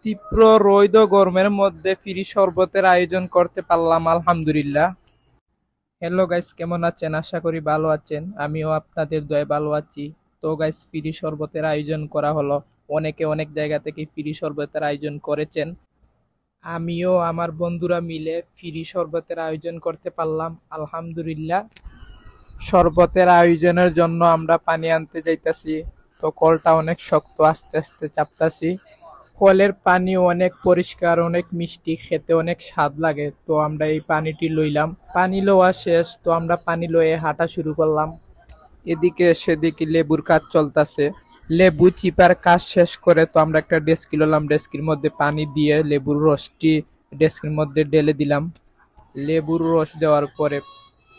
তীব্র রৌদ্র গরমের মধ্যে ফ্রি শরবতের আয়োজন করতে পারলাম, আলহামদুলিল্লাহ। হ্যালো গাইস, কেমন আছেন? আশা করি ভালো আছেন। আমিও আপনাদের দয়ায় ভালো আছি। তো গাইস, ফ্রি শরবতের আয়োজন করা হলো। অনেকে অনেক জায়গা থেকে ফ্রি শরবতের আয়োজন করেছেন। আমিও আমার বন্ধুরা মিলে ফ্রি শরবতের আয়োজন করতে পারলাম, আলহামদুলিল্লাহ। শরবতের আয়োজনের জন্য আমরা পানি আনতে যাইতাছি। তো কলটা অনেক শক্ত, আস্তে আস্তে চাপতাছি। কলের পানি অনেক পরিষ্কার, অনেক মিষ্টি, খেতে অনেক স্বাদ লাগে। তো আমরা এই পানিটি লইলাম। পানি লওয়া শেষ, তো আমরা পানি লয়ে হাঁটা শুরু করলাম। এদিকে সেদিকে লেবুর কাজ চলতেছে। লেবু চিপার কাজ শেষ করে তো আমরা একটা ডেস্কি লইলাম। ডেস্কির মধ্যে পানি দিয়ে লেবুর রসটি ডেস্কির মধ্যে ঢেলে দিলাম। লেবুর রস দেওয়ার পরে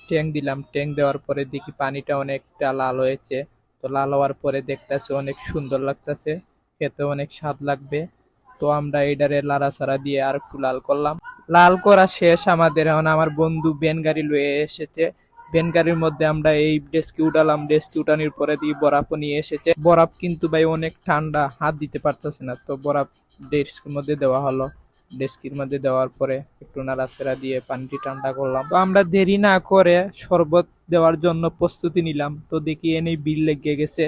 ট্যাং দিলাম। ট্যাং দেওয়ার পরে দেখি পানিটা অনেকটা লাল হয়েছে। তো লাল হওয়ার পরে দেখতেছে অনেক সুন্দর লাগতেছে, খেতে অনেক স্বাদ লাগবে। তো আমরা এটারে লাড়াচাড়া দিয়ে আর একটু লাল করলাম। লাল করা শেষ আমাদের। এখন আমার বন্ধু ভ্যান গাড়ি লয়ে এসেছে। ভ্যান গাড়ির মধ্যে আমরা এই ডেস্কি উঠালাম। ডেস্কি উঠানোর পরে দিয়ে বরফও নিয়ে এসেছে। বরফ কিন্তু ভাই অনেক ঠান্ডা, হাত দিতে পারতেছে না। তো বরফ ডেস্কির মধ্যে দেওয়া হলো। ডেস্কির মধ্যে দেওয়ার পরে একটু নাড়াচাড়া দিয়ে পানিটি ঠান্ডা করলাম। তো আমরা দেরি না করে শরবত দেওয়ার জন্য প্রস্তুতি নিলাম। তো দেখি এনেই বিল লেগে গেছে।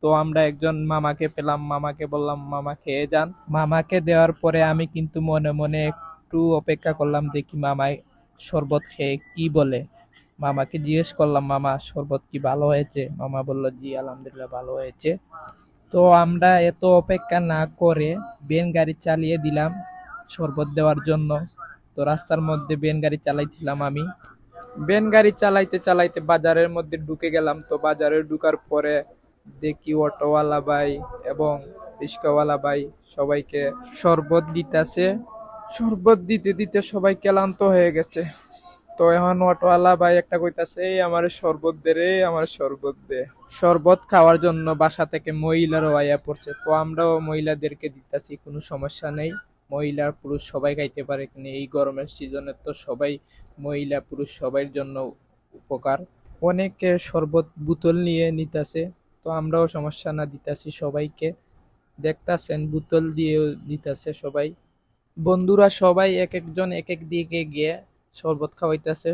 তো আমরা একজন মামাকে পেলাম। মামাকে বললাম, মামা খেয়ে যান। মামাকে দেওয়ার পরে আমি কিন্তু মনে মনে একটু অপেক্ষা করলাম, দেখি মামাই শরবত খেয়ে কি বলে। মামাকে জিজ্ঞেস করলাম, মামা শরবত কি ভালো হয়েছে? মামা বলল, জি আলহামদুলিল্লাহ ভালো হয়েছে। তো আমরা এত অপেক্ষা না করে ভ্যান গাড়ি চালিয়ে দিলাম শরবত দেওয়ার জন্য। তো রাস্তার মধ্যে ভ্যান গাড়ি চালাইছিলাম আমি। ভ্যান গাড়ি চালাইতে চালাইতে বাজারের মধ্যে ঢুকে গেলাম। তো বাজারে ঢুকার পরে দেখি অটোওয়ালা ভাই এবং রিক্সাওয়ালা ভাই সবাইকে শরবত দিতেছে। শরবত দিতে দিতে সবাই ক্লান্ত হয়ে গেছে। তো এখন অটোওয়ালা ভাই একটা কইতাছে, এই আমার শরবত দে রে, আমার শরবত দে। শরবত খাওয়ার জন্য বাসা থেকে মহিলারও আয়া পড়ছে। তো আমরাও মহিলাদেরকে দিতেছি, কোনো সমস্যা নেই। মহিলা পুরুষ সবাই খাইতে পারে, কিন্তু এই গরমের সিজনে তো সবাই, মহিলা পুরুষ সবার জন্য উপকার। অনেকে শরবত বোতল নিয়ে নিতেছে। তো আমরাও সমস্যা না দিতেছি সবাইকে। দেখতাছেন বোতল দিয়েও দিতেছে সবাই। বন্ধুরা সবাই এক একজন এক এক দিকে গিয়ে শরবত খাওয়াইতেছে।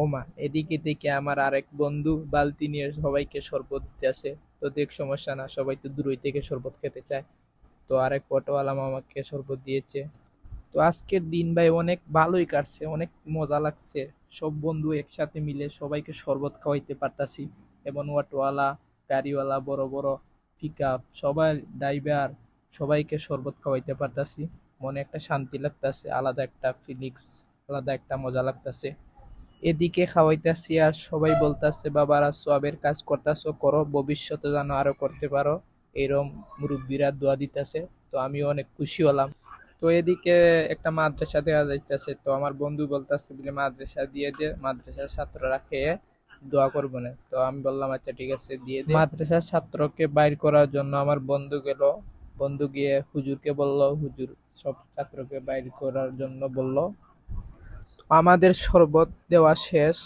ওমা, এদিকে থেকে আমার আরেক বন্ধু বালতি নিয়ে সবাইকে শরবত দিতেছে। তো দেখ সমস্যা না, সবাই তো দূরই থেকে শরবত খেতে চায়। তো আরেক অটোওয়ালা মামাকে শরবত দিয়েছে। তো আজকের দিন ভাই অনেক ভালোই কাটছে, অনেক মজা লাগছে। সব বন্ধু একসাথে মিলে সবাইকে শরবত খাওয়াইতে পারতাছি। এবং অটোওয়ালা, গাড়িওয়ালা, বড় বড় পিকআপ, সবাই ড্রাইভার, সবাইকে শরবত খাওয়াইতে পারতাছি। মনে একটা শান্তি লাগতাছে, আলাদা একটা ফিলিংস, আলাদা একটা মজা লাগতাছে। এদিকে খাওয়াইতাছি আর সবাই বলতাছে, বাবারা সওয়াবের কাজ করতাছো, করো, ভবিষ্যতে যেন আরো করতে পারো। এরম মুরব্বীরা দোয়া দিতেছে। তো আমিও অনেক খুশি হলাম। তো এদিকে একটা মাদ্রাসা দেওয়া যাইতেছে। তো আমার বন্ধু বলতেছে বলে মাদ্রাসা দিয়ে দে, মাদ্রাসার ছাত্ররা খেয়ে দোয়া করবো না। তো আমি বললাম, আচ্ছা ঠিক আছে দিয়ে দে। মাদ্রাসার ছাত্রকে বাইর করার জন্য আমার বন্ধু গেল। বন্ধু গিয়ে হুজুরকে বলল, হুজুর সব ছাত্রকে বাইর করার জন্য বলল। আমাদের শরবত দেওয়া শেষ।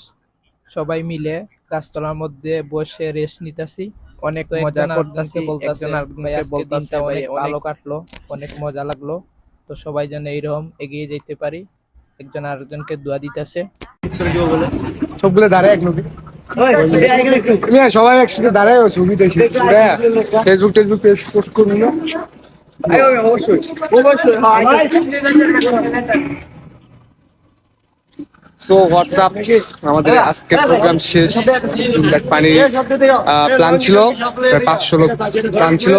সবাই মিলে গাছতলার মধ্যে বসে রেস্ট নিতেছি। অনেক মজা করতেছি, বলতেছে ভাই আজকে দিনটা অনেক ভালো কাটলো, অনেক মজা লাগলো। তো সবাই যেন এইরকম এগিয়ে যেতে পারি। একজন আরেকজনকে দোয়া দিতেছে। সবগুলো দাঁড়ায় এক নদী সবাই একসাথে দাঁড়ায় ছবি দেখি ফেসবুক টেসবুক পেজ পোস্ট করবি না অবশ্যই সো হোয়াটসঅ্যাপ আমাদের আজকের প্রোগ্রাম শেষ। পানি প্ল্যান ছিল 500 লোক প্ল্যান ছিল।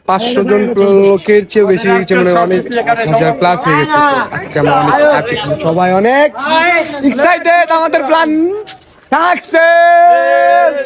500 জন লোকের চেয়ে বেশি হয়ে গেছে, মানে অনেক হাজার প্লাস হয়ে গেছে। আজকে আমরা অনেক হ্যাপি, সবাই অনেক এক্সাইটেড। আমাদের প্ল্যান সাকসেস।